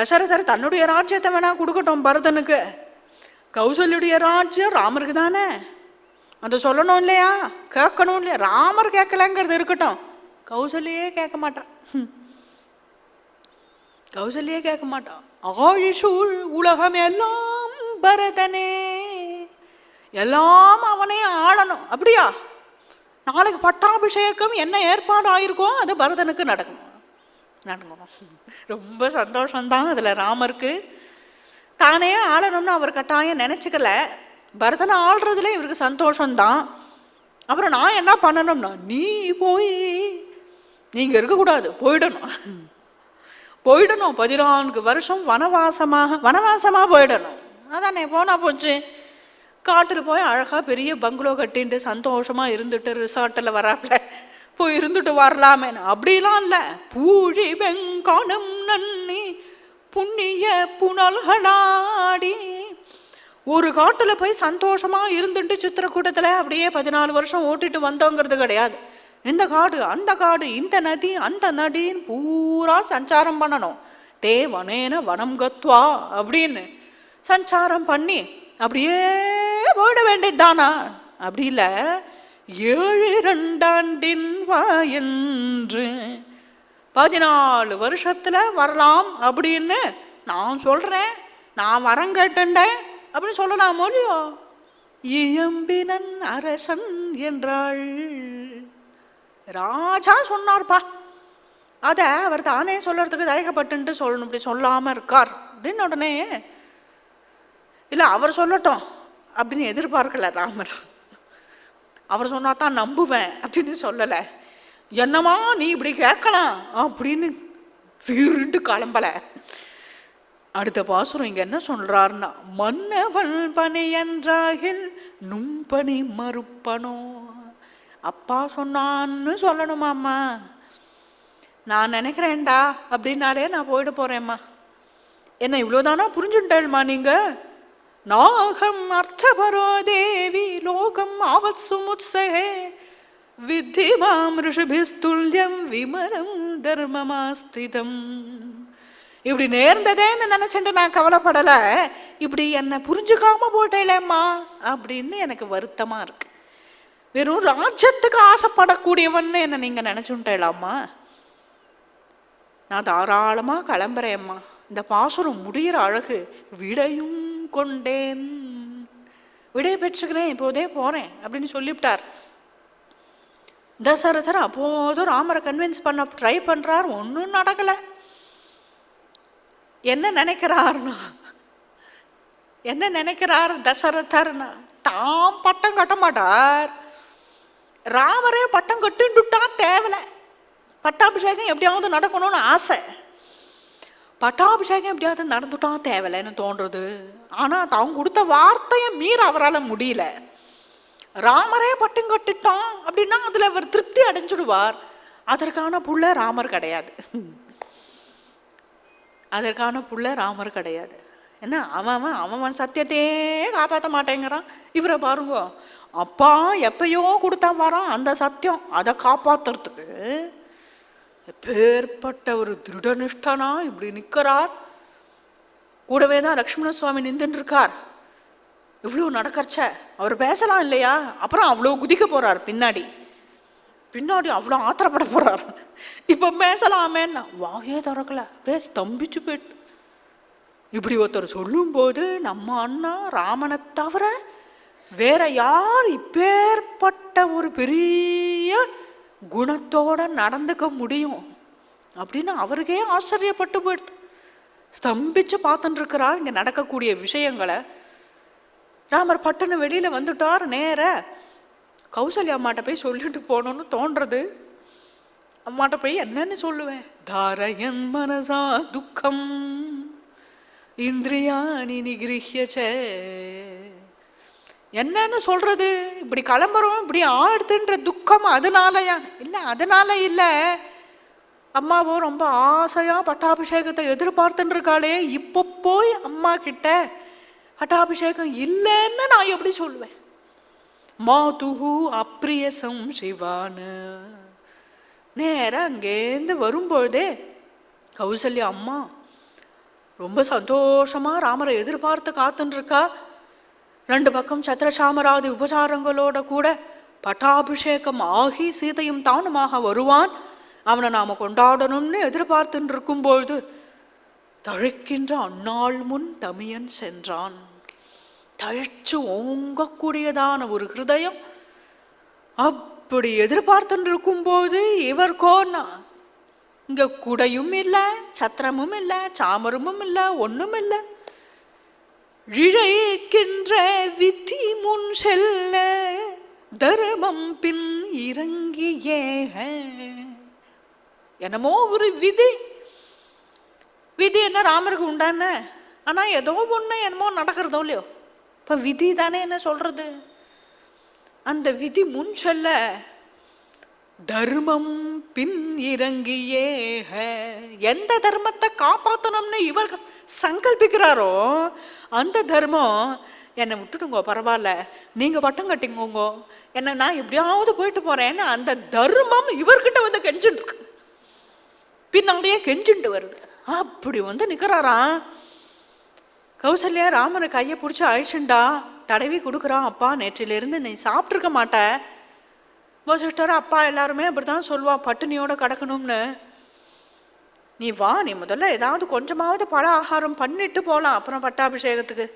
தசரதர் தன்னுடைய ராஜ்யத்தை வேணா கொடுக்கட்டும் பரதனுக்கு, கௌசல்யுடைய ராஜ்யம் ராமருக்கு தானே, அதை சொல்லணும் இல்லையா, கேட்கணும் இல்லையா. ராமர் கேட்கலங்கிறது இருக்கட்டும், கௌசல்யே கேட்க மாட்டான். கௌசல்யே கேட்க மாட்டான். ஆழிசூழ் உலகம் எல்லாம் பரதனே, எல்லாம் அவனே ஆளணும். அப்படியா, நாளைக்கு பட்டாபிஷேகம் என்ன ஏற்பாடு ஆயிருக்கோ அது பரதனுக்கு நடக்கணும். ரொம்ப சந்தோஷம்தான் அதில் ராமருக்கு. தானே ஆளணும்னு அவர் கட்டாயம் நினச்சிக்கல, பரதனை ஆள்றதுல இவருக்கு சந்தோஷம்தான். அப்புறம் நான் என்ன பண்ணணும்னா, நீ போய் நீங்கள் இருக்கக்கூடாது, போயிடணும். 14 வருஷம் வனவாசமாக போயிடணும். அதானே, போனால் போச்சு. காட்டில் போய் அழகாக பெரிய பங்களோ கட்டின்ட்டு சந்தோஷமாக இருந்துட்டு ரிசார்ட்டில் வராப்புல போய் இருந்துட்டு வரலாமே. அப்படிலாம் இல்லை. பூழி வெங்கானம் நன்னி புண்ணிய புனல்களாடி ஒரு காட்டில் போய் சந்தோஷமாக இருந்துட்டு சித்திரக்கூட்டத்தில் அப்படியே 14 வருஷம் ஓட்டிட்டு வந்தோங்கிறது கிடையாது. இந்த காடு அந்த காடு, இந்த நதி அந்த நதின்னு பூரா சஞ்சாரம் பண்ணணும். தேவனேன வனம் கத்வா அப்படின்னு சஞ்சாரம் பண்ணி அப்படியே போயிட வேண்டியதுதானா? அப்படி இல்லை, 7 வாயென்று 14 வருஷத்துல வரலாம் அப்படின்னு நான் சொல்றேன், நான் வரம் கேட்டேன் அப்படின்னு சொல்லலாம் மொழியோ. இயம்பினன் அரசன் என்றாள். ராஜா சொன்னார்ப்பா, அதை அவர் தானே சொல்றதுக்கு தயக்கப்பட்டு சொல்லணும், இப்படி சொல்லாம இருக்கார் அப்படின்னு. உடனே இல்லை அவர் சொல்லட்டும் அப்படின்னு எதிர்பார்க்கல ராமர். அவர் சொன்னா தான் நம்புவேன் அப்படின்னு சொல்லலை. என்னமா நீ இப்படி கேட்கலாம் அப்படின்னு வீருண்டு கிளம்பல. அடுத்த பாசுரம் இங்க என்ன சொல்றாருன்னா, மன்னவள் பணி என்றாகில் நும்பணி மறுப்பனோ. அப்பா சொன்னான்னு சொல்லணுமாம்மா, நான் நினைக்கிறேன்டா அப்படின்னாலே நான் போயிட போறேம்மா. என்ன இவ்வளோதானா புரிஞ்சுட்டேள்மா நீங்க? நாகம் அர்த்தபரோ தேவி லோகம் ஆவத் சுமுத்சே வித்தி மாம் ரிஷிபிஸ்துல்யம் விமலம் தர்மமாஸ்திதம். இப்படி நேர்ந்ததேன்னு நினைச்சுட்டு நான் கவலைப்படலை, இப்படி என்னை புரிஞ்சுக்காம போட்டேலேம்மா அப்படின்னு எனக்கு வருத்தமா இருக்கு. வெறும் ராஜ்யத்துக்கு ஆசைப்படக்கூடியவன்னு என்ன நீங்க நினைச்சுட்டேலாமா? நான் தாராளமா கிளம்புறேம்மா. இந்த பாசுரம் முடிகிற அழகு, விடையும் கொண்டேன், விடை பெற்றுக்கிறேன், இப்போதே போறேன் அப்படின்னு சொல்லிவிட்டார். தசரதர் அப்போதும் ராமரை கன்வின்ஸ் பண்ண ட்ரை பண்றார், ஒன்றும் நடக்கல. என்ன நினைக்கிறார் தசரதர்னா, தாம் பட்டம் கட்ட மாட்டார், ராமரே பட்டம் கட்டுட்டா தேவலை. பட்டாபிஷேகம் எப்படியாவது நடக்கணும்னு ஆசை, பட்டாபிஷேகம் எப்படியாவது நடந்துட்டான் தேவலைன்னு தோன்றது. ஆனால் தான் கொடுத்த வார்த்தையை மீற அவரால் முடியல. ராமரே பட்டம் கட்டிட்டான் அப்படின்னா அதில் அவர் திருப்தி அடைஞ்சிடுவார். அதற்கான புள்ள ராமர் கிடையாது, அதற்கான புள்ள ராமர் கிடையாது. என்ன அவன் சத்தியத்தையே காப்பாற்ற மாட்டேங்கிறான். இவரை பாருங்க, அப்பா எப்பயோ கொடுத்தா வரான் அந்த சத்தியம், அதை காப்பாற்றுறதுக்கு பேர்பட்ட ஒரு திருடனிஷ்டனா இப்படி நிற்கிறார். கூடவே தான் லக்ஷ்மண சுவாமி நின்றுட்டு இருக்கார். இவ்வளோ நடக்கறச்ச அவர் பேசலாம் இல்லையா? அப்புறம் அவ்வளோ குதிக்க போறார் பின்னாடி அவ்வளோ ஆத்திரப்பட போறார். இப்போ பேசலாமேன்னா வாயே திறக்கல, ஸ்தம்பிச்சு போயிட்டு. இப்படி ஒருத்தர் சொல்லும்போது நம்ம அண்ணா ராமனை தவிர வேற யார் இப்பேற்பட்ட ஒரு பெரிய குணத்தோட நடந்துக்க முடியும் அப்படின்னு அவருக்கே ஆச்சரியப்பட்டு போயிடுது. ஸ்தம்பிச்சு பார்த்துட்டு இருக்கிறார் இங்க நடக்கக்கூடிய விஷயங்களை. ராமர் பட்டுன்னு வெளியில வந்துட்டார். நேர கௌசல்யா அம்மாட்ட போய் சொல்லிட்டு போகணும்னு தோன்றது. அம்மாட்ட போய் என்னன்னு சொல்லுவேன்? தாரயன் மனசா துக்கம் இந்திரியாணி நிகிருஹ்யசே. என்னன்னு சொல்றது? இப்படி கிளம்புறோம், இப்படி ஆடுதுன்ற துக்கம் அதனாலயா? இல்லை, அதனால இல்லை. அம்மாவோ ரொம்ப ஆசையா பட்டாபிஷேகத்தை எதிர்பார்த்துட்டு இருக்காளே, இப்போ போய் அம்மா கிட்ட பட்டாபிஷேகம் இல்லைன்னு நான் எப்படி சொல்லுவேன்? மாதுஹு அப்ரியசம் சிவான்னு. நேரம் அங்கேருந்து வரும்பொழுதே கௌசல்யா அம்மா ரொம்ப சந்தோஷமா ராமரை எதிர்பார்த்து காத்துன்னு இருக்கா. 2 பக்கம் சத்திரசாமராதி உபசாரங்களோட கூட பட்டாபிஷேகம் ஆகி சீதையும் தானுமாக வருவான், அவனை நாம கொண்டாடணும்னு எதிர்பார்த்துட்டு இருக்கும்பொழுது தழைக்கின்ற அந்நாள் முன் தமியன் சென்றான். தழைச்சு ஓங்கக்கூடியதான ஒரு ஹிருதயம் அப்படி எதிர்பார்த்துட்டு இருக்கும்போது இவர் கோன்னா இங்க குடையும் இல்லை, சத்திரமும் இல்லை, சாமரமும் இல்லை, ஒண்ணும் இல்லை. இழைக்கின்ற விதி முன் செல்ல தர்மம் பின் இறங்கியே. என்னமோ ஒரு விதி. விதி என்ன ராமருக்கு உண்டான, ஆனா ஏதோ ஒண்ணு என்னமோ நடக்கிறதோ இல்லையோ, இப்ப விதி தானே என்ன சொல்றது. அந்த விதி முன் செல்ல தர்மம் பின் இறங்கியே. எந்த தர்மத்தை காப்பாற்றணும்னு இவர் சங்கல்பிக்கிறாரோ அந்த தர்மம் என்னை விட்டுடுங்க, பரவாயில்ல, நீங்க பட்டம் கட்டிங்கோங்க, என்ன நான் எப்படியாவது போயிட்டு போறேன்னு அந்த தர்மம் இவர்கிட்ட வந்து கெஞ்சுட்டு இருக்கு, பின்னாடியே கெஞ்சுட்டு வருது. அப்படி வந்து நிற்கிறாராம். கௌசல்யா ராமனை கையை பிடிச்சி அழிச்சுண்டா, தடவி கொடுக்குறான். அப்பா நேற்றிலிருந்து நீ சாப்பிட்ருக்க மாட்ட. வசிஷ்டர் அப்பா எல்லாருமே அப்படித்தான் சொல்லுவா, பட்டினியோட கிடக்கணும்னு. நீ வா, நீ முதல்ல ஏதாவது கொஞ்சமாவது பழ ஆகாரம் பண்ணிட்டு போகலாம், அப்புறம் பட்டாபிஷேகத்துக்கு.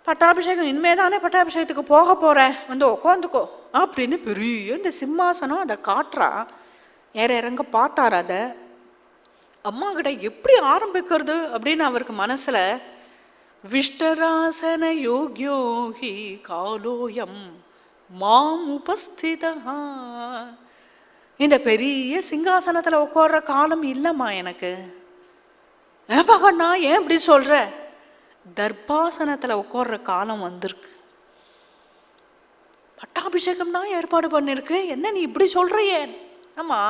பட்டாபிஷேகம் இனிமேதானே பட்டாபிஷேகத்துக்கு போக போறேன், வந்து உட்காந்துக்கோ அப்படின்னு பெரிய இந்த சிம்மாசனம் அதை காட்டுறா. ஏற இறங்க பார்த்தார். அதை அம்மா கிட்ட எப்படி ஆரம்பிக்கிறது அப்படின்னு அவருக்கு மனசுல விஷ்டராசன யோக்யோஹி காலோயம் மாம் உபஸ்திதா. இந்த பெரிய சிங்காசனத்துல உட்கார்ற காலம் இல்லைம்மா எனக்கு. ஏப்பா கண்ணா ஏன் இப்படி சொல்ற? தர்பாசனத்துல உட்கார்ற காலம் வந்திருக்கு. பட்டாபிஷேகம் தான் ஏற்பாடு பண்ணிருக்கு, என்ன நீ இப்படி சொல்றியே? ஆமா,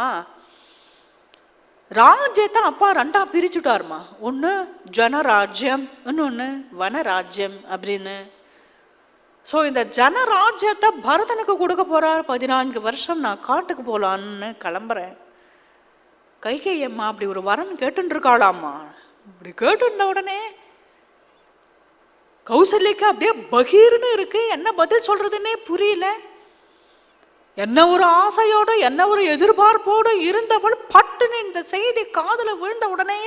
ராஜ்யத்தை அப்பா 2ஆ பிரிச்சுட்டாருமா. ஒன்று ஜனராஜ்யம், இன்னொன்று வனராஜ்யம் அப்படின்னு. ஸோ இந்த ஜனராஜ்யத்தை பரதனுக்கு கொடுக்க போறார். 14 வருஷம் நான் காட்டுக்கு போகலான்னு கிளம்புறேன். கைகேயி அம்மா அப்படி ஒரு வரன் கேட்டுன்னு இருக்காளாம்மா. இப்படி கேட்டுருந்த உடனே கௌசல்யக்கு அப்படியே பகீர்னு இருக்கு, என்ன பதில் சொல்றதுன்னே புரியல. என்ன ஒரு ஆசையோடு என்ன ஒரு எதிர்பார்ப்போடு இருந்தவள் பட்டுன்னு இந்த செய்தி காதுல விழுந்த உடனே,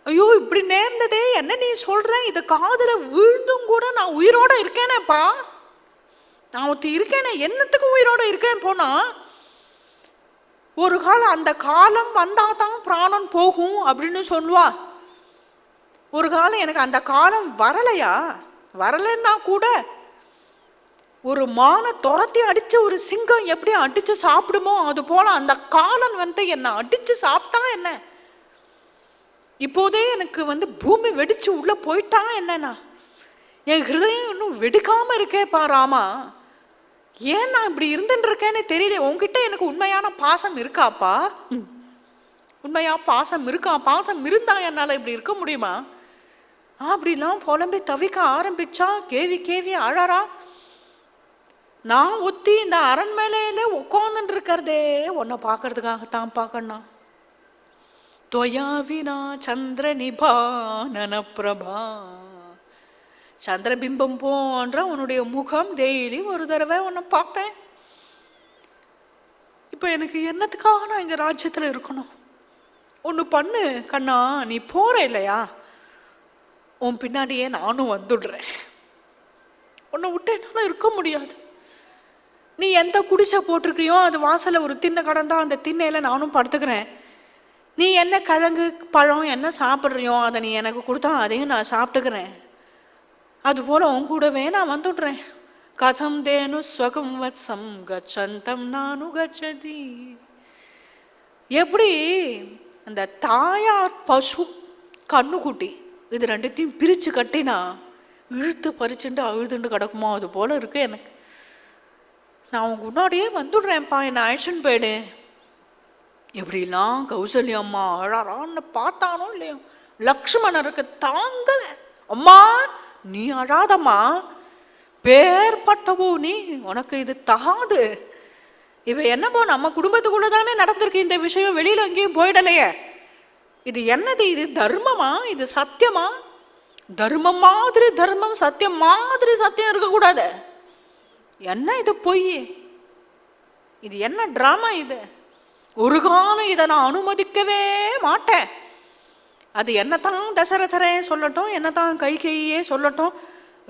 ஐயோ இப்படி நேர்ந்ததே, என்ன நீ சொல்ற? இது காதுல விழுந்தும் கூட நான் உயிரோட இருக்கேனேப்பா, நான் ஒருத்தி இருக்கேனே, என்னத்துக்கு உயிரோட இருக்கேன்? போனா ஒரு காலம் அந்த காலம் வந்தாதான் பிராணன் போகும் அப்படின்னு சொல்லுவா. ஒரு காலம் எனக்கு அந்த காலம் வரலையா? வரலைன்னா கூட ஒரு மானை துரத்தி அடிச்சு ஒரு சிங்கம் எப்படி அடிச்சு சாப்பிடுமோ அது போல அந்த காலன் வந்து என்ன அடிச்சு சாப்பிட்டா என்ன? இப்போதே எனக்கு வந்து பூமி வெடிச்சு உள்ள போயிட்டா என்னன்னா, என் ஹிருதயம் இன்னும் வெடிக்காம இருக்கேப்பா ராமா. ஏன் நான் இப்படி இருந்துட்டு இருக்கேன்னு தெரியல. உன்கிட்ட எனக்கு உண்மையான பாசம் இருக்காப்பா? உண்மையா பாசம் இருக்கா? பாசம் இருந்தா என்னால இப்படி இருக்க முடியுமா? அப்படிலாம் புலம்பி தவிக்க ஆரம்பிச்சா. கேவி கேவி அழறா. நான் ஒத்தி இந்த அரண்மனையில உட்கார்ந்துட்டு இருக்கிறதே உன்னை பார்க்கறதுக்காகத்தான் பார்க்கணும். தொயாவினா சந்திர நிபானன பிரபா, சந்திரபிம்பம் போன்ற உன்னுடைய முகம் டெய்லி ஒரு தடவை உன்னை பார்ப்பேன். இப்போ எனக்கு என்னத்துக்காக நான் இந்த ராஜ்யத்தில் இருக்கணும்? ஒன்று பண்ணு கண்ணா, நீ போற இல்லையா, உன் பின்னாடியே நானும் வந்துடுறேன். உன்னை விட்டு என்னால் இருக்க முடியாது. நீ எந்த குடிசை போட்டிருக்கிறியோ அது வாசலில் ஒரு திண்ணை கடந்தா அந்த திண்ணையில் நானும் படுத்துக்கிறேன். நீ என்ன கிழங்கு பழம் என்ன சாப்பிட்றியோ அதை நீ எனக்கு கொடுத்தா அதையும் நான் சாப்பிட்டுக்கிறேன். அதுபோல் உன் கூடவே நான் வந்துடுறேன். கதம் தேனு ஸ்வகம் வத்சம் கச்சந்தம் நானு கச்சதி. எப்படி அந்த தாயார் பசு கண்ணுக்குட்டி இது ரெண்டுத்தையும் பிரித்து கட்டினா இழுத்து பறிச்சுட்டு அழுதுண்டு கிடக்குமோ அது போல் இருக்கு எனக்கு. நான் உங்க முன்னாடியே வந்துடுறேன்ப்பா, என்னை அழைச்சுன்னு போயிடு. எப்படிலாம் கௌசல்யா அம்மா அழறான்னு பார்த்தானோ இல்லையோ லக்ஷ்மணருக்கு தாங்கல. அம்மா நீ அழாதம்மா, பேர்பட்டவோ நீ, உனக்கு இது தகாது. இவ என்னப்போ நம்ம குடும்பத்துக்குள்ள தானே நடந்திருக்கு இந்த விஷயம், வெளியில எங்கேயும் போயிடலையே. இது என்னது? இது தர்மமா? இது சத்தியமா? தர்மம் மாதிரி தர்மம், சத்தியம் மாதிரி சத்தியம் இருக்கக்கூடாது. என்ன இது பொய்? இது என்ன டிராமா இது? ஒரு காலம் இதை நான் அனுமதிக்கவே மாட்டேன். அது என்னத்தான் தசரதரே சொல்லட்டும், என்னத்தான் கைகேயியே சொல்லட்டும்,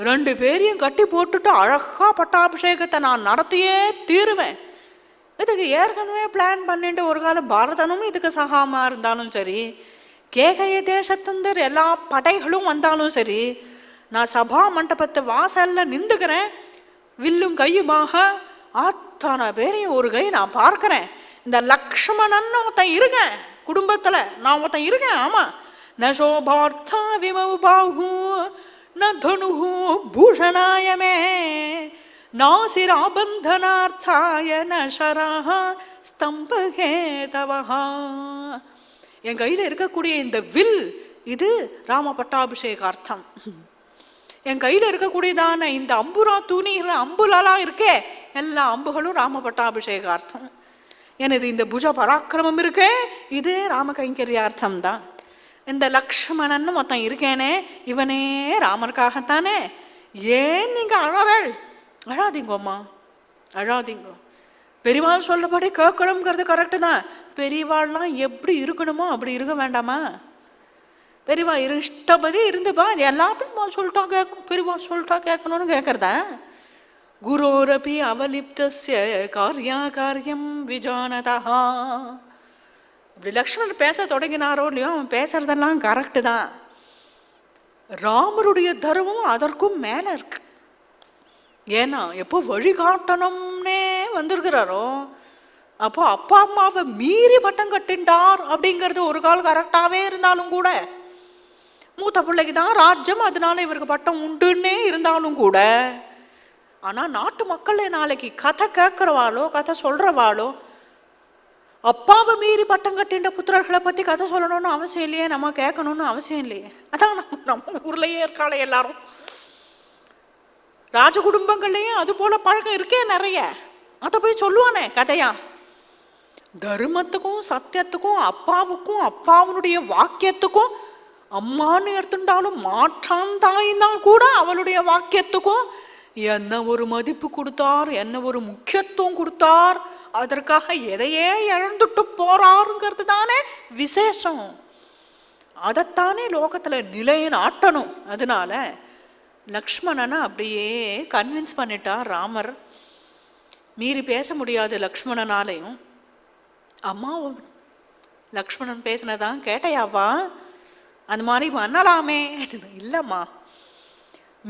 2 பேரையும் கட்டி போட்டுட்டு அழகா பட்டாபிஷேகத்தை நான் நடத்தியே தீருவேன். இதுக்கு ஏற்கனவே பிளான் பண்ணிட்டு ஒரு காலம் பாரதனும் இதுக்கு சகாமா இருந்தாலும் சரி, கேகய தேசத்தந்தர் எல்லா படைகளும் வந்தாலும் சரி, நான் சபா மண்டபத்தை வாசல்ல நின்றுக்கிறேன், வில்லும் கையுமாக அத்தனை பேரையும் ஒரு கை நான் பார்க்கிறேன். இந்த லக்ஷ்மணன் ஒருத்தன் இருக்கேன் குடும்பத்துல, நான் ஒருத்தன் இருக்கேன். ஆமா, ந சோபார்த்தா விமௌ பாஹு ந தனுஹு பூஷணாயமே நாசிராபந்தனார்த்தாய நரஹ ஸ்தம்பகேதவஹ. என் கையில் இருக்கக்கூடிய இந்த வில் இது ராம பட்டாபிஷேகார்த்தம். என் கையில் இருக்கக்கூடியதான இந்த அம்புரா துணிகிற அம்புலாம் இருக்கே, எல்லா அம்புகளும் ராம பட்டாபிஷேகார்த்தம். எனது இந்த புஜ பராக்கிரமம் இருக்கே, இது ராம கைங்கரியார்த்தம் தான். இந்த லக்ஷ்மணன் மொத்தம் இருக்கேனே, இவனே ராமருக்காகத்தானே. ஏன் நீங்க அழறள்? அழாதீங்கம்மா, அழாதீங்க. பெரியவாள் சொல்லபடி கேட்கணுங்கிறது கரெக்டு தான். பெரியவாள்லாம் எப்படி இருக்கணுமோ அப்படி இருக்க வேண்டாமா? பெரியவா இஷ்டப்படி இருந்துப்பா, எல்லாத்தையும் சொல்லிட்டா கேட்கும், பெரியவா சொல்லிட்டா கேட்கணும்னு கேட்கறதா? குரோரபி அவலிப்தஸ்ய காரியா காரியம் விஜானதா. இப்படி லக்ஷ்மணன் பேச தொடங்கினாரோ இல்லையோ, அவன் பேசுறதெல்லாம் கரெக்டு தான். ராமருடைய தர்மம் அதற்கும் மேலே இருக்கு. ஏன்னா எப்போ வழிகாட்டணும்னே வந்திருக்கிறாரோ, அப்போ அப்பா அம்மாவை மீறி பட்டம் கட்டின்றார் அப்படிங்கிறது ஒரு கால் கரெக்டாகவே இருந்தாலும் கூட, மூத்த பிள்ளைக்கு தான் ராஜ்யம், அதனால இவருக்கு பட்டம் உண்டுன்னே இருந்தாலும் கூட, ஆனால் நாட்டு மக்கள் நாளைக்கு கதை கேட்குறவாளோ கதை சொல்கிறவாளோ அப்பாவை மீறி பட்டம் கட்டின்ற புத்திரர்களை பற்றி கதை சொல்லணும்னு அவசியம் இல்லையே, நம்ம கேட்கணும்னு அவசியம் இல்லையே. அதான் நம்ம ஊர்லேயே இருக்காளே எல்லாரும், ராஜ குடும்பங்கள்லேயும் அது போல பழக்கம் இருக்கே நிறைய. அதை போய் சொல்லுவானே கதையா? தர்மத்துக்கும் சத்தியத்துக்கும் அப்பாவுக்கும் அப்பாவுடைய வாக்கியத்துக்கும், அம்மான்னு எடுத்துட்டாலும் மாற்றான் தாயினா கூட அவளுடைய வாக்கியத்துக்கும் என்ன ஒரு மதிப்பு கொடுத்தார், என்ன ஒரு முக்கியத்துவம் கொடுத்தார், அதற்காக எதையே இழந்துட்டு போறாருங்கிறது தானே விசேஷம். அதைத்தானே லோகத்துல நிலைநாட்டணும். அதனால லக்ஷ்மணனை அப்படியே கன்வின்ஸ் பண்ணிட்டார் ராமர். மீறி பேச முடியாது லக்ஷ்மணனாலையும். அம்மா லக்ஷ்மணன் பேசினதான் கேட்டையாவா? அந்த மாதிரி பண்ணலாமே. இல்லைம்மா,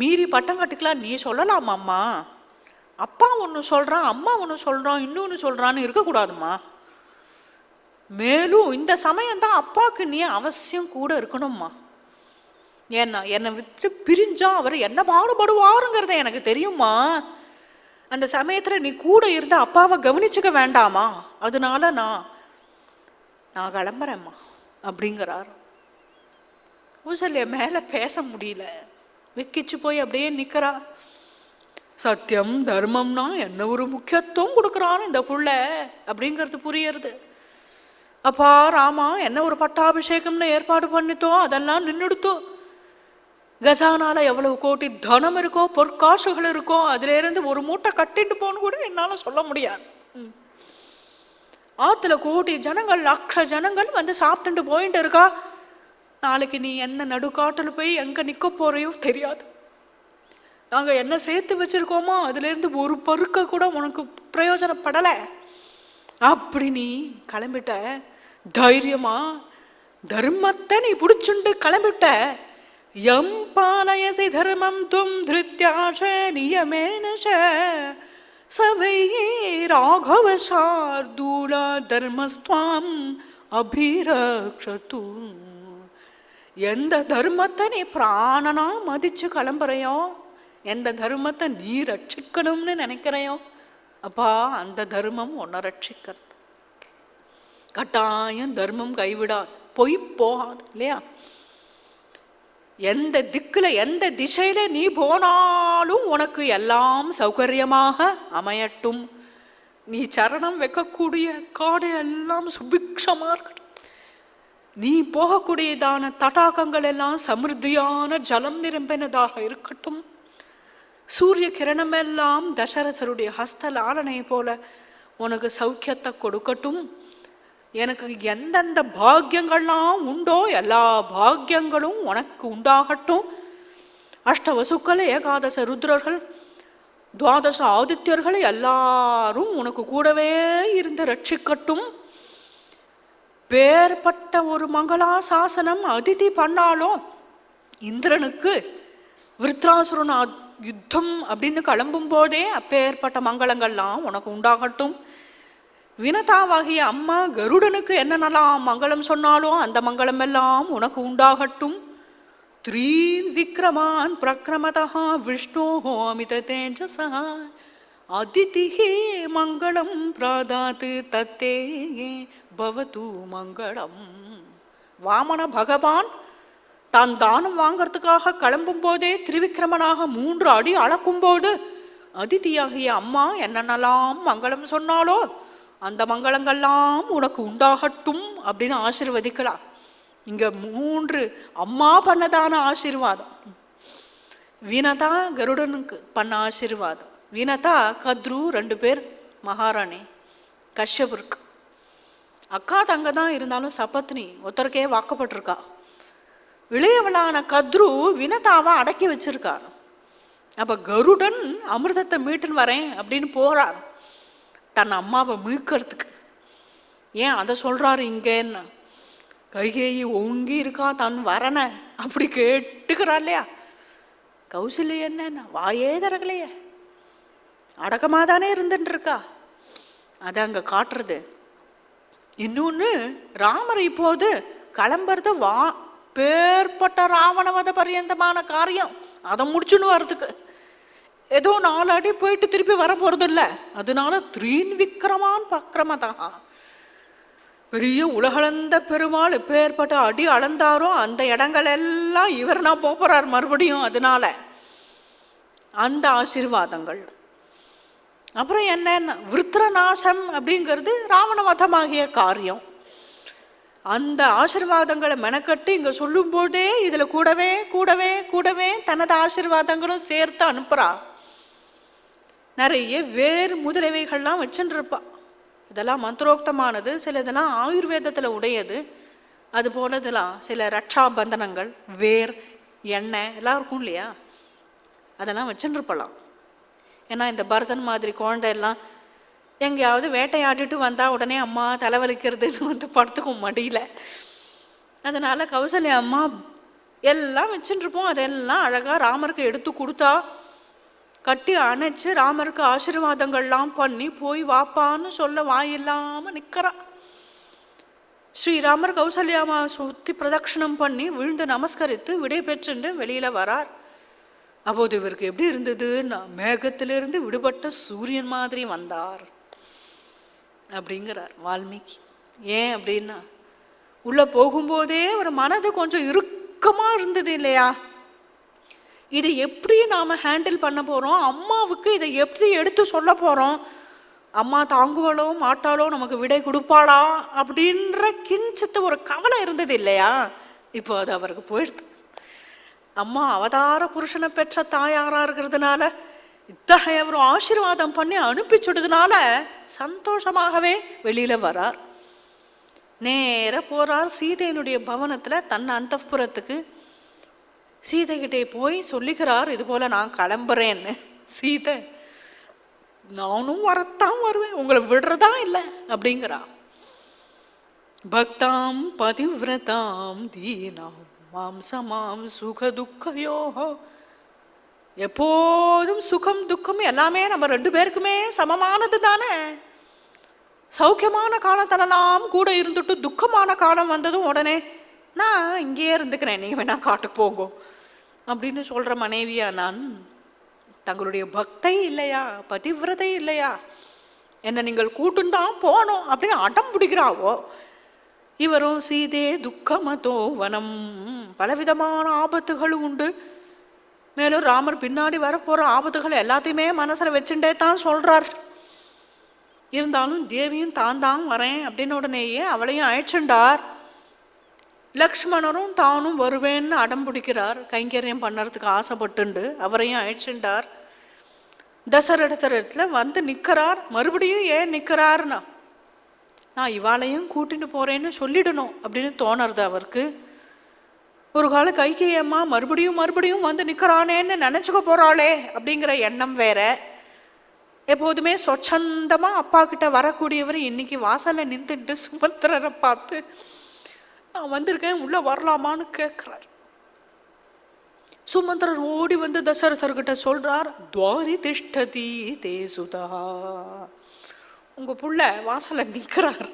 மீறி பட்டம் கட்டுக்கலாம் நீ சொல்லலாமாம்மா. அப்பா ஒன்று சொல்கிறான், அம்மா ஒன்று சொல்கிறான், இன்னொன்று சொல்கிறான்னு இருக்கக்கூடாதும்மா. மேலும் இந்த சமயம்தான் அப்பாவுக்கு நீ அவசியம் கூட இருக்கணும்மா. ஏன்னா என்னை விட்டு பிரிஞ்சா அவர் என்ன பாடுபடுவாருங்கிறத எனக்கு தெரியுமா. அந்த சமயத்தில் நீ கூட இருந்து அப்பாவை கவனிச்சுக்க வேண்டாமா? அதனால நான் கிளம்புறேம்மா அப்படிங்கிறார். கௌசல்யா மேலே பேச முடியல, வெக்கிச்சு போய் அப்படியே நிற்கிறா. சத்தியம் தர்மம்னா என்ன ஒரு முக்கியத்துவம் கொடுக்குறான்னு இந்த புள்ள அப்படிங்கிறது புரியறது. அப்பா ராமா என்ன ஒரு பட்டாபிஷேகம்னு ஏற்பாடு பண்ணித்தோ, அதெல்லாம் நின்றுடுத்தோ. கஜானால எவ்வளவு கோடி தனம் இருக்கோ, பொற்காசுகள் இருக்கோ, அதுல இருந்து ஒரு மூட்டை கட்டிட்டு போன்னு கூட என்னால சொல்ல முடியாது. ஆத்துல கோடி ஜனங்கள், லட்ச ஜனங்கள் வந்து சாப்பிட்டுட்டு போயிட்டு இருக்கா. நாளைக்கு நீ என்ன நடுக்காட்டுல போய் எங்க நிக்க போறையோ தெரியாது. நாங்க என்ன சேர்த்து வச்சிருக்கோமோ அதுல இருந்து ஒரு பருக்க கூட உனக்கு பிரயோஜனப்படலை. அப்படி நீ கிளம்பிட்ட தைரியமா, தர்மத்தை நீ பிடிச்சுண்டு கிளம்பிட்ட. எம் பாலயசி தர்மம் தும் திருத்யாஷ நியமேன சவை ராகவ சார்தூல தர்மஸ்துவாம் அபிரக்ஷது. எந்த தர்மத்தை நீ பிராணனா மதிச்சு கிளம்புறையோ, எந்த தர்மத்தை நீ ரட்சிக்கணும்னு நினைக்கிறையோ, அப்பா அந்த தர்மம் உன்னை ரட்சிக்கணும். கட்டாயம் தர்மம் கைவிடாது, பொய் போகாது இல்லையா? எந்த திக்குல எந்த திசையில நீ போனாலும் உனக்கு எல்லாம் சௌகரியமாக அமையட்டும். நீ சரணம் வைக்கக்கூடிய காடு எல்லாம் சுபிக்ஷமா இருக்கட்டும். நீ போகக்கூடியதான தடாகங்கள் எல்லாம் சமிருத்தியான ஜலம் நிரம்பினதாக இருக்கட்டும். சூரிய கிரணமெல்லாம் தசரதருடைய ஹஸ்தலாலனை போல உனக்கு சௌக்கியத்தை கொடுக்கட்டும். எனக்கு எந்தெந்த பாக்கியங்கள்லாம் உண்டோ எல்லா பாக்கியங்களும் உனக்கு உண்டாகட்டும். அஷ்டவசுக்கள், ஏகாதச ருத்ரர்கள், துவாதச ஆதித்யர்கள் எல்லாரும் உனக்கு கூடவே இருந்து ரட்சிக்கட்டும். பேர்பட்ட ஒரு மங்களாசாசனம் அதிதி பண்ணாலும் இந்திரனுக்கு விருத்ராசுரன் யுத்தம் அப்படின்னு கிளம்பும் போதே அப்பேற்பட்ட மங்களங்கள்லாம் உனக்கு உண்டாகட்டும். வினதாவாகிய அம்மா கருடனுக்கு என்னென்னலாம் மங்களம் சொன்னாலும் அந்த மங்களம் எல்லாம் உனக்கு உண்டாகட்டும். த்ரீன் விக்ரமான் பிரக்ரமதா விஷ்ணோஹோ அமித தேஜசா அதிதிஹே மங்களம் பிராதாத் தத்தே பவது மங்களம். வாமன பகவான் தான் தானம் வாங்கறதுக்காக கிளம்பும் போதே திரிவிக்ரமனாக 3 அடி அளக்கும்போது அதிதியாகிய அம்மா என்னென்னலாம் மங்களம் சொன்னாலோ அந்த மங்களங்கள்லாம் உனக்கு உண்டாகட்டும் அப்படின்னு ஆசீர்வதிக்கலாம். இங்க 3 அம்மா பண்ணதான ஆசீர்வாதம். வினதா கருடனுக்கு பண்ண ஆசீர்வாதம். வினதா கத்ரு 2 பேர் மகாராணி கஷ்யபருக்கு அக்கா தங்க தான் இருந்தாலும் சபத்னி ஒருத்தருக்கே வாக்கப்பட்டிருக்கா. இளையவளான கத்ரு வினதாவை அடக்கி வச்சிருக்கார். அப்ப கருடன் அமிர்தத்தை மீட்டுன்னு வரேன் அப்படின்னு போறார் தன் அம்மாவை மீட்கிறதுக்கு. ஏன் அதை சொல்றாரு இங்கேன்னா, கைகேயி ஓங்கி இருக்கா தன் வரன அப்படி கேட்டுக்கிறா இல்லையா. கௌசல்யா என்ன வாயே தரகலையே, அடக்கமாக தானே இருந்துட்டு இருக்கா. அதை அங்கே காட்டுறது. இன்னொன்று, ராமர் இப்போது கிளம்புறது பேர்பட்ட ராவணவத பரியந்தமான காரியம் அதை முடிச்சுன்னு வர்றதுக்கு ஏதோ 4 அடி போயிட்டு திருப்பி வர போறது இல்லை. அதனால த்ரீன் விக்ரமான் பக்ரமதா, பெரிய உலகளந்த பெருமாள் எப்பேற்பட்ட அடி அளந்தாரோ அந்த இடங்கள் எல்லாம் இவர் நான் போறார் மறுபடியும். அதனால அந்த ஆசீர்வாதங்கள். அப்புறம் என்ன, விருத்ரநாசம் அப்படிங்கிறது ராவணவதமாகிய காரியம். அந்த ஆசீர்வாதங்களை மெனக்கட்டு இங்க சொல்லும் போதே இதுல கூடவே கூடவே கூடவே தனது ஆசீர்வாதங்களும் சேர்த்து அனுப்புறா. நிறைய வேறு முதலவைகள்லாம் வச்சுருப்பா. இதெல்லாம் மந்திரோக்தமானது, சில இதெல்லாம் ஆயுர்வேதத்தில் உடையது. அது போல இதெல்லாம் சில ரட்சாபந்தனங்கள், வேர், எண்ணெய் எல்லாம் இருக்கும் இல்லையா, அதெல்லாம் வச்சுருப்பலாம். ஏன்னா இந்த பரதன் மாதிரி குழந்தை எல்லாம் எங்கேயாவது வேட்டையாடிட்டு வந்தால் உடனே அம்மா தலைவலிக்கிறதுன்னு வந்து படுத்துக்கும் மடியில். அதனால் கௌசல்யா அம்மா எல்லாம் வச்சுருப்போம். அதெல்லாம் அழகாக ராமருக்கு எடுத்து கொடுத்தா, கட்டி அணைச்சு ராமருக்கு ஆசீர்வாதங்கள்லாம் பண்ணி போய் வாப்பான்னு சொல்ல வாயில்லாமல் நிற்கிறா. ஸ்ரீராமர் கௌசல்யாமா சுற்றி பிரதட்சணம் பண்ணி விழுந்து நமஸ்கரித்து விடை பெற்றுண்டு வெளியில் வரார். அப்போது இவருக்கு எப்படி இருந்ததுன்னா, மேகத்திலிருந்து விடுபட்ட சூரியன் மாதிரி வந்தார் அப்படிங்கிறார் வால்மீகி. ஏன் அப்படின்னா, உள்ளே போகும்போதே ஒரு மனது கொஞ்சம் இறுக்கமாக இருந்தது இல்லையா. இதை எப்படி நாம் ஹேண்டில் பண்ண போகிறோம், அம்மாவுக்கு இதை எப்படி எடுத்து சொல்ல போகிறோம், அம்மா தாங்குவாளோ மாட்டாளோ, நமக்கு விடை கொடுப்பாளா அப்படின்ற கிஞ்சித்து ஒரு கவலை இருந்தது இல்லையா. இப்போ அது அவருக்கு போயிடுது. அம்மா அவதார புருஷனை பெற்ற தாயாராக இருக்கிறதுனால, இத்தகைய ஒரு ஆசீர்வாதம் பண்ணி அனுப்பிச்சுடுறதுனால சந்தோஷமாகவே வெளியில் வரார். நேர போகிறார் சீதையினுடைய பவனத்தில், தன் அந்தப்புறத்துக்கு. சீதைகிட்டே போய் சொல்லிக்கிறார், இது போல் நான் கிளம்புறேன்னு. சீதை, நானும் வரத்தான் வருவேன், உங்களை விடுறதா இல்லை அப்படிங்கிறா. பக்தாம் பதிவிரதாம் தீனாம் மாம் சமாம் சுக துக்கையோ. எப்போதும் சுகம் துக்கம் எல்லாமே நம்ம 2 பேருக்குமே சமமானது தானே. சௌக்கியமான காலத்திலலாம் கூட இருந்துட்டு துக்கமான காலம் வந்ததும் உடனே நான் இங்கேயே இருந்துக்கிறேன், நீங்கள் வேணா காட்டுக்கு போங்க அப்படின்னு சொல்கிற மனைவியா நான்? தங்களுடைய பக்தை இல்லையா, பதிவிரதை இல்லையா, என்னை நீங்கள் கூட்டுந்தான் போனோம் அப்படின்னு அடம் பிடிக்கிறாவோ. இவரும் சீதே துக்கமதோ வனம், பலவிதமான ஆபத்துகளும் உண்டு. மேலும் ராமர் பின்னாடி வரப்போகிற ஆபத்துகள் எல்லாத்தையுமே மனசில் வச்சுட்டே தான் சொல்கிறார். இருந்தாலும் தேவியும் தான் வரேன் அப்படின்னு உடனேயே அவளையும் அழைச்சுண்டார். லக்ஷ்மணரும் தானும் வருவேன்னு அடம் பிடிக்கிறார். கைங்கரியம் பண்ணுறதுக்கு ஆசைப்பட்டுண்டு அவரையும் அழைச்சுட்டார். தசரதத்துல வந்து நிற்கிறார். மறுபடியும் ஏன் நிற்கிறாருன்னா, நான் இவாளையும் கூட்டிட்டு போறேன்னு சொல்லிடணும் அப்படின்னு தோணுறது அவருக்கு. ஒரு கால கைகேயம்மா மறுபடியும் மறுபடியும் வந்து நிற்கிறானேன்னு நினச்சிக்க போகிறாளே அப்படிங்கிற எண்ணம் வேற. எப்போதுமே சொச்சந்தமாக அப்பா கிட்ட வரக்கூடியவர் இன்னைக்கு வாசலில் நின்றுட்டு சுமந்திரரை பார்த்து, நான் வந்திருக்கேன் உள்ளே வரலாமான்னு கேட்குறார். சுமந்திரர் ஓடி வந்து தசரதர்கிட்ட சொல்றார், துவாரி திஷ்டதி தேசுதா, உங்கள் புள்ள வாசலை நிற்கிறார்,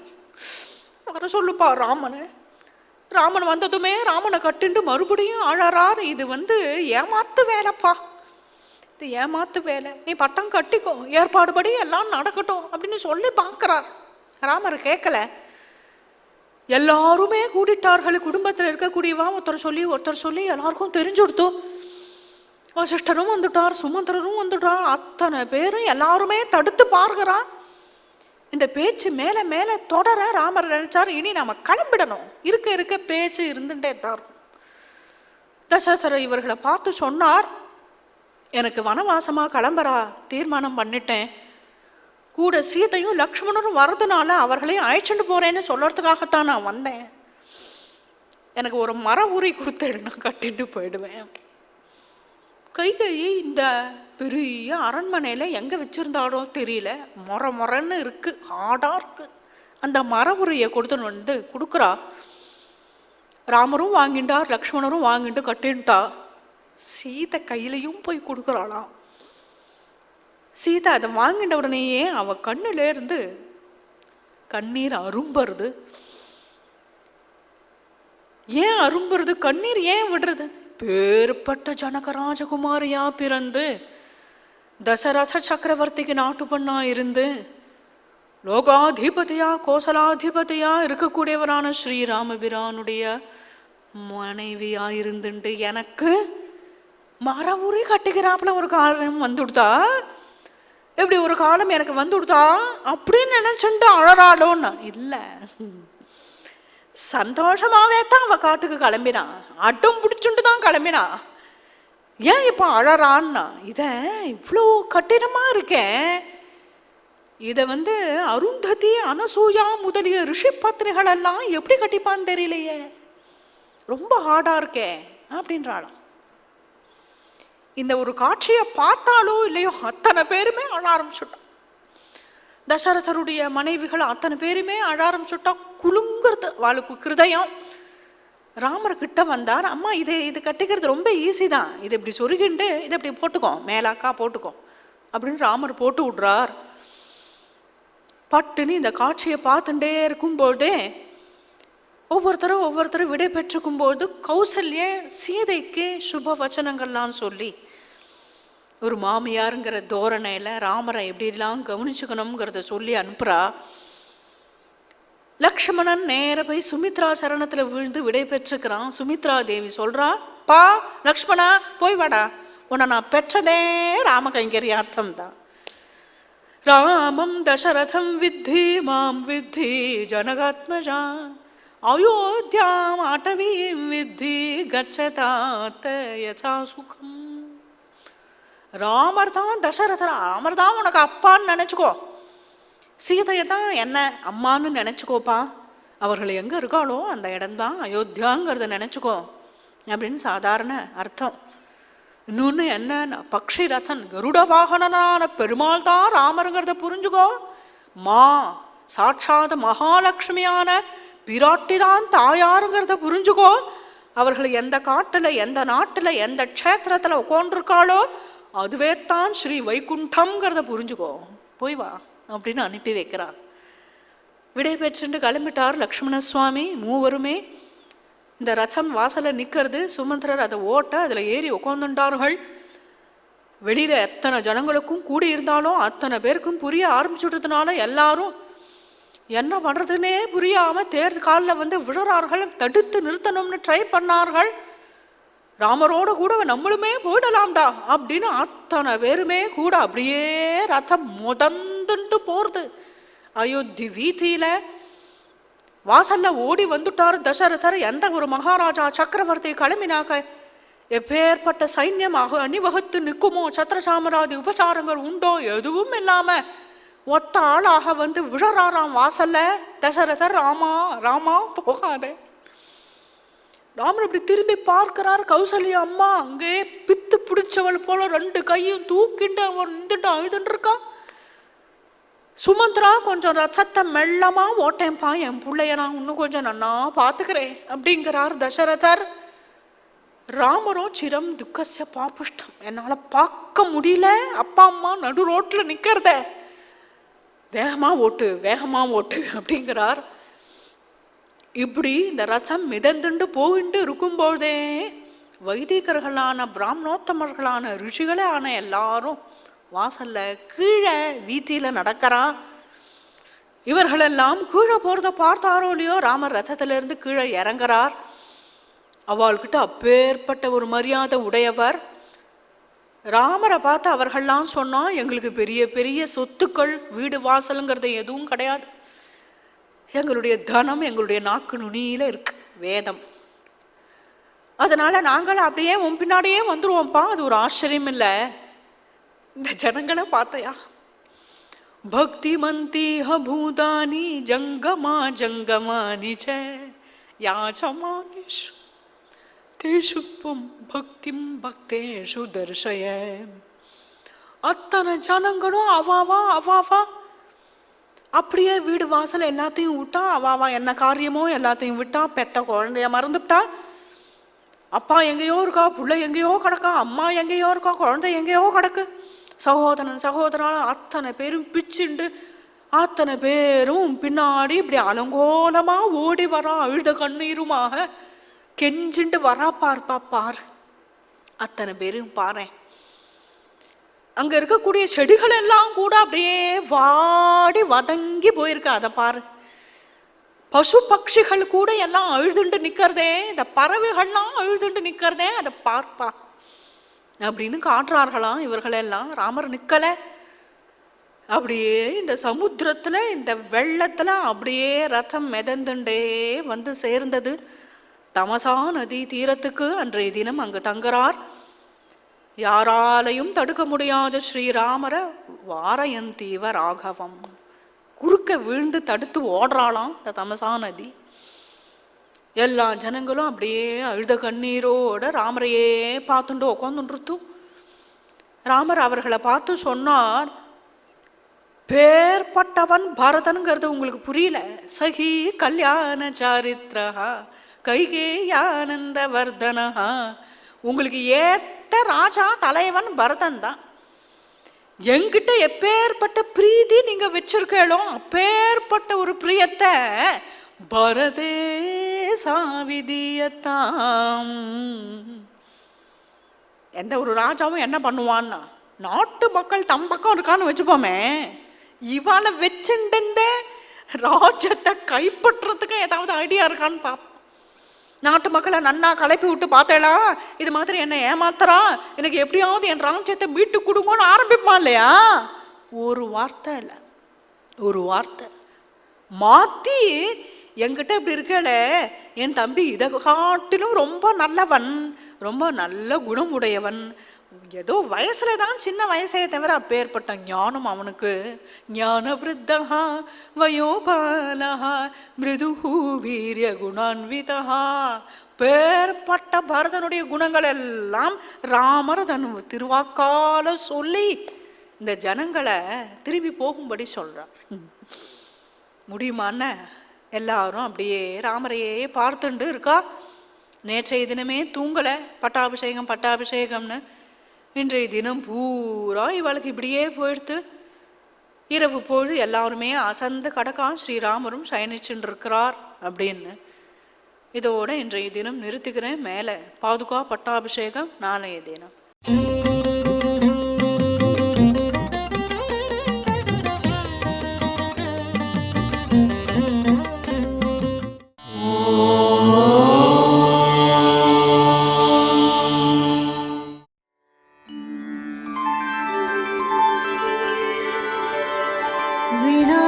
வர சொல்லுப்பா ராமனை. ராமன் வந்ததுமே ராமனை கட்டுண்டு மறுபடியும் அழறார். இது ஏமாத்து வேலைப்பா, இது ஏமாத்து வேலை, நீ பட்டம் கட்டிக்கோ, ஏற்பாடுபடி எல்லாம் நடக்கட்டும் அப்படின்னு சொல்லி பார்க்குறார். ராமர் கேட்கல. எல்லாருமே கூட்டிட்டார்கள். குடும்பத்தில் இருக்கக்கூடியவா ஒருத்தர் சொல்லி எல்லாருக்கும் தெரிஞ்சுடுத்து. வசிஷ்டரும் வந்துட்டார், சுமந்திரரும் வந்துட்டார், அத்தனை பேரும் எல்லாருமே தடுத்து பார்க்கிறான். இந்த பேச்சு மேலே மேலே தொடர ராமர் நினைச்சார், இனி நாம கிளம்பிடணும், இருக்க இருக்க பேச்சு இருந்துட்டே தான். தசரதர் இவர்களை பார்த்து சொன்னார், எனக்கு வனவாசமாக கிளம்புறா தீர்மானம் பண்ணிட்டேன், கூட சீதையும் லக்ஷ்மணரும் வரதுனால அவர்களையும் அழைச்சிட்டு போறேன்னு சொல்றதுக்காகத்தான் நான் வந்தேன். எனக்கு ஒரு மர உரி கொடுத்து நான் கட்டிட்டு போயிடுவேன். கைகையை இந்த பெரிய அரண்மனையில் எங்கே வச்சுருந்தாலோ தெரியல, மொரன்னு இருக்குது, ஹார்டாக இருக்குது. அந்த மர உரையை கொடுக்குறா. ராமரும் வாங்கிட்டார், லக்ஷ்மணரும் வாங்கிட்டு கட்டின்ட்டா. சீதை கையிலையும் போய் கொடுக்குறாளாம். சீதை அதை வாங்கிட்ட உடனேயே அவ கண்ணிலேருந்து கண்ணீர் அரும்புறது. ஏன் அரும்புறது, கண்ணீர் ஏன் விடுறது? பேர்பட்ட ஜனகராஜகுமாரியா பிறந்து தசரத சக்கரவர்த்திக்கு நாட்டு பண்ணா இருந்து லோகாதிபதியா கோசலாதிபதியா இருக்கக்கூடியவரான ஸ்ரீராமபிரானுடைய மனைவியா இருந்துட்டு எனக்கு மரவுரி கட்டுகிறாப்புல ஒரு காலம் வந்துடுதா, எப்படி ஒரு காலம் எனக்கு வந்துடுதா அப்படின்னு நினைச்சுட்டு அழறாளோன்னா இல்லை, சந்தோஷமாவே தான் அவ காட்டுக்கு கிளம்பினா, அட்டம் பிடிச்சுட்டு தான் கிளம்பினா. ஏன் இப்போ அழறான்னா, இதை இவ்வளோ கட்டிடமா இருக்கேன், இதை அருந்ததி அனசூயா முதலிய ரிஷி பத்னிகளெல்லாம் எப்படி கட்டிப்பான்னு தெரியலையே, ரொம்ப ஹார்டா இருக்கே அப்படின்றாளாம். இந்த ஒரு காட்சியை பார்த்தாலோ இல்லையோ அத்தனை பேருமே அழ ஆரம்பிச்சுட்டோம். தசரதருடைய மனைவிகள் அத்தனை பேருமே அழ ஆரம்பிச்சுட்டா. குலுங்கிறது வாளுக்கு கிருதயம். ராமர் கிட்ட வந்தார். அம்மா இது கட்டிக்கிறது ரொம்ப ஈஸி தான், இது இப்படி சொருகிண்டு இதை இப்படி போட்டுக்கோ, மேலாக்கா போட்டுக்கோ அப்படின்னு ராமர் போட்டு விடுறார். பட்டுன்னு இந்த காட்சியை பார்த்துட்டே இருக்கும்போதே ஒவ்வொருத்தரும் விடை பெற்றுக்கும்போது கௌசல்ய சீதைக்கு சுப வச்சனங்கள்லாம் சொல்லி ஒரு மாமியாருங்கிற தோரணையில் ராமரை எப்படிலாம் கவனிச்சுக்கணுங்கிறத சொல்லி அனுப்புகிறா. லக்ஷ்மணன் நேர போய் சுமித்ரா சரணத்தில் விழுந்து விடை பெற்றுக்கிறான். சுமித்ரா தேவி சொல்கிறா, பா லக்ஷ்மணா போய் வாடா, உன்னை நான் பெற்றதே ராம கைங்கரியார்த்தம் தான். ராமம் தசரதம் வித்தி மாம் வித்தி ஜனகாத்மஜா அயோத்தியாம் அடவீம் வித்தி கச்சதாத்த யதா சுகம். ராமர் தான் தசரதர், ராமர் தான் உனக்கு அப்பான்னு நினச்சிக்கோ, சீதையை தான் என்ன அம்மான்னு நினச்சிக்கோப்பா, அவர்கள் எங்கே இருக்காளோ அந்த இடம்தான் அயோத்தியாங்கிறத நினச்சிக்கோ அப்படின்னு சாதாரண அர்த்தம். இன்னொன்று என்ன, பக்ஷி ரதன் கருட வாகனனான பெருமாள் தான் ராமருங்கிறத புரிஞ்சுக்கோ, மா சாட்சாத் மகாலட்சுமியான பிராட்டி தான் தாயாருங்கிறத புரிஞ்சுக்கோ, அவர்கள் எந்த காட்டில் எந்த நாட்டில் எந்த க்ஷேத்திரத்தில் உட்காண்டிருக்காளோ அதுவே தான் ஸ்ரீ வைகுண்டம்ங்கிறத புரிஞ்சுக்கோ, போய் வா அப்படின்னு அனுப்பி வைக்கிறார். விடை பெற்றுட்டு கிளம்பிட்டார் லக்ஷ்மண சுவாமி. மூவருமே இந்த ரசம் வாசலை நிற்கிறது, சுமந்திரர் அதை ஓட்ட அதில் ஏறி உட்காந்துட்டார்கள். வெளியில் எத்தனை ஜனங்களுக்கும் கூடி இருந்தாலும் அத்தனை பேருக்கும் புரிய ஆரம்பிச்சுட்டதுனால எல்லாரும் என்ன பண்ணுறதுன்னே புரியாமல் தேர் காலில் விழுறார்கள். தடுத்து நிறுத்தணும்னு ட்ரை பண்ணார்கள். ராமரோட கூட நம்மளுமே போயிடலாம்டா அப்படின்னு அத்தனை பேருமே கூட அப்படியே ரதம் முதந்துட்டு போகிறது. அயோத்தி வீதியில் வாசல்ல ஓடி வந்துட்டார் தசரதர். எந்த ஒரு மகாராஜா சக்கரவர்த்தி கிளம்பினாக்க எப்பேற்பட்ட சைன்யமாக அணிவகுத்து நிற்குமோ, சத்திர சாமராதி உபசாரங்கள் உண்டோ, எதுவும் இல்லாம ஒத்த ஆளாக வந்து விழறாராம் வாசல்ல. தசரதர், ராமா ராமா போகாத. ராமர் இப்படி திரும்பி பார்க்கிறார். கௌசல்யா அம்மா அங்கே பித்து பிடிச்சவள் போல 2 கையும் தூக்கிண்டு அவர் நின்றுட்டு அழுதுன்னு இருக்கா. சுமந்திரா, கொஞ்சம் ரத்தத்தை மெல்லமா ஓட்டேன்ப்பா, என் பிள்ளைய நான் இன்னும் கொஞ்சம் நன்னா பார்த்துக்கிறேன் அப்படிங்கிறார் தசரதர். ராமரோ சிரம் துக்கச பாபுஷ்டம், என்னால பார்க்க முடியல அப்பா அம்மா நடு ரோட்ல நிக்கிறத, வேகமா ஓட்டு வேகமா ஓட்டு அப்படிங்கிறார். இப்படி இந்த ரசம் மிதந்துண்டு போயிட்டு இருக்கும்போதே வைதிகர்களான பிராமணோத்தமர்களான ரிஷிகளே ஆன எல்லாரும் வாசல்ல கீழே வீதியில நடக்கிறா. இவர்களெல்லாம் கீழே போறத பார்த்தாரோ இல்லையோ, ராமர் ரதத்திலிருந்து கீழே இறங்குறார். அவள்கிட்ட அப்பேற்பட்ட ஒரு மரியாதை உடையவர். ராமரை பார்த்து அவர்கள்லாம் சொன்னா, எங்களுக்கு பெரிய பெரிய சொத்துக்கள் வீடு வாசலுங்கிறது எதுவும் கிடையாது, எங்களுடைய தனம் எங்களுடைய நாக்கு நுனியில இருக்கு வேதம், அதனால நாங்கள் அப்படியே உன் பின்னாடியே வந்துருவோம்ப்பா. அது ஒரு ஆச்சரியம் இல்லை. இந்த ஜனங்களை பார்த்தையா, பக்தி மந்தீஹ பூதானி ஜங்கமா ஜங்கமானி ச யாச்சமானிஷு தேஷு துவம் பக்திம் பக்தேஷு தர்ஷய. அத்தனை ஜனங்களும் அவாவா அவாவா அப்படியே வீடு வாசல் எல்லாத்தையும் விட்டா, அவாவா என்ன காரியமோ எல்லாத்தையும் விட்டா, பெத்த குழந்தைய மறந்துவிட்டா, அப்பா எங்கேயோ இருக்கா, பிள்ளை எங்கேயோ கிடக்கா, அம்மா எங்கேயோ இருக்கா, குழந்தை எங்கேயோ கிடக்கு, சகோதரன் சகோதரன் அத்தனை பேரும் பிச்சுண்டு அத்தனை பேரும் பின்னாடி இப்படி அலங்கோலமா ஓடி வரா, அழுத கண்ணீருமாக கெஞ்சிண்டு வரா. பார்ப்பா பார், அத்தனை பேரும் பாரு. அங்க இருக்கக்கூடிய செடிகள் எல்லாம் கூட அப்படியே வாடி வதங்கி போயிருக்கு, அதை பாரு. பசு பட்சிகள் கூட எல்லாம் அழுதுண்டு நிக்கிறதே, இந்த பறவைகள்லாம் அழுதுண்டு நிக்கிறதே, அதை பார்ப்பா அப்படின்னு காட்டுறார்களாம் இவர்களெல்லாம். ராமர் நிக்கல, அப்படியே இந்த சமுத்திரத்துல இந்த வெள்ளத்துல அப்படியே ரதம் மிதந்துண்டே வந்து சேர்ந்தது தமசா நதி தீரத்துக்கு. அன்றைய தினம் அங்கு தங்குறார். யாராலையும் தடுக்க முடியாத ஸ்ரீராமரை வாரயந்தீவ ராகவம், குறுக்க விழுந்து தடுத்து ஓடுறாளாம் இந்த தமசா நதி. எல்லா ஜனங்களும் அப்படியே அழுத கண்ணீரோட ராமரையே பார்த்துட்டு உட்காந்துட்டு. ராமர் அவர்களை பார்த்து சொன்னார், பேர்பட்டவன் பரதனுங்கிறது உங்களுக்கு புரியல. சகி கல்யாண சாரித்ரஹா கைகேயானந்த வர்தனஹா, உங்களுக்கு ஏற்ற ராஜா தலைவன் பரதன் தான். என்கிட்ட எப்பேற்பட்ட பிரீதி நீங்க வச்சிருக்கீங்களோ அப்பேற்பட்ட ஒரு பிரியத்தை பரதே சாவிதியத்தாம். எந்த ஒரு ராஜாவும் என்ன பண்ணுவான்னா, நாட்டு மக்கள் தம் பக்கம் இருக்கான்னு வச்சுப்போமே, இவாளை வச்சுட்டு ராஜ்யத்தை கைப்பற்றுறதுக்கு ஏதாவது ஐடியா இருக்கான்னு பார்ப்போம். நாட்டு மக்களை நன்னா கலப்பி விட்டு பார்த்தேளா, இது மாதிரி என்ன ஏமாத்துறா, எனக்கு எப்படியாவது என் ராஜ்யத்தை மீட்டு கொடுங்கன்னு ஆரம்பிப்பான் இல்லையா. ஒரு வார்த்தை இல்லை, ஒரு வார்த்தை மாத்தி என்கிட்ட இப்படி இருக்கல, என் தம்பி இதை காட்டிலும் ரொம்ப நல்லவன், ரொம்ப நல்ல குணம் உடையவன், ஏதோ வயசுல தான் சின்ன வயசே தவிர அப்பேற்பட்ட ஞானம் அவனுக்கு. ஞான விருத்தா வயோபாலஹா மிருதுஹு வீரிய குணான்விதா. பேர்பட்ட பரதனுடைய குணங்கள் எல்லாம் ராமர் தன் திருவாக்கால சொல்லி இந்த ஜனங்களை திரும்பி போகும்படி சொல்றார். முடியுமான எல்லாரும் அப்படியே ராமரையே பார்த்துண்டு இருக்கா. நேற்றைய தினமே தூங்கலை, பட்டாபிஷேகம் பட்டாபிஷேகம்னு. இன்றைய தினம் பூரா இவளுக்கு இப்படியே போயிடுத்து. இரவு பொழுது எல்லாருமே அசந்து கடக்கா, ஸ்ரீராமரும் சயனிச்சுட்டு இருக்கிறார் அப்படின்னு. இதோட இன்றைய தினம் நிறுத்திக்கிறேன். மேலே பாதுகா பட்டாபிஷேகம் நாளைய தினம். विना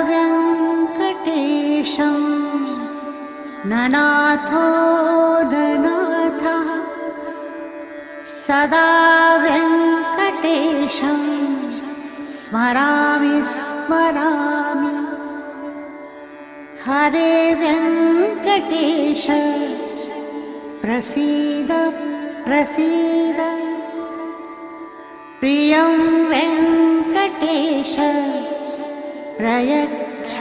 वेङ्कटेशम् ननाथो ननाथः सदा वेङ्कटेशं स्मरामि स्मरामि। हरे वेङ्कटेश प्रसीद प्रसीद। प्रियं वेङ्कटेश प्रयच्छ।